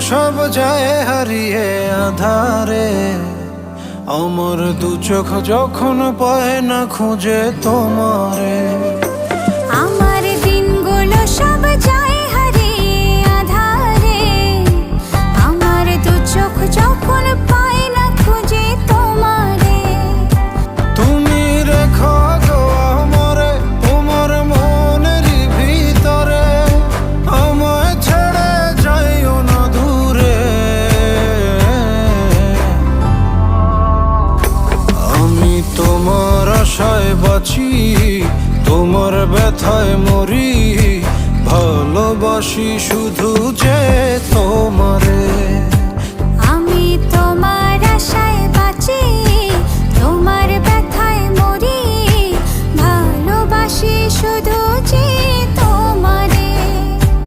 সব যায় হারিয়ে আধারে। আমার দু চোখ যখন পায় না খুঁজে তোমারে। আমার দিনগুলো সব যায় হারিয়ে আঁধারে। আমার দু চোখ যখন পায় না খুঁজে তোমারে। তুমি রেখো গো আমারে তোমার মনেরই ভিতরে, আমায় ছেড়ে যাইও না দূরে। আমি তোমার আশায় বাঁচি, তোমার ব্যথায় মরি, ভালোবাসি শুধু যে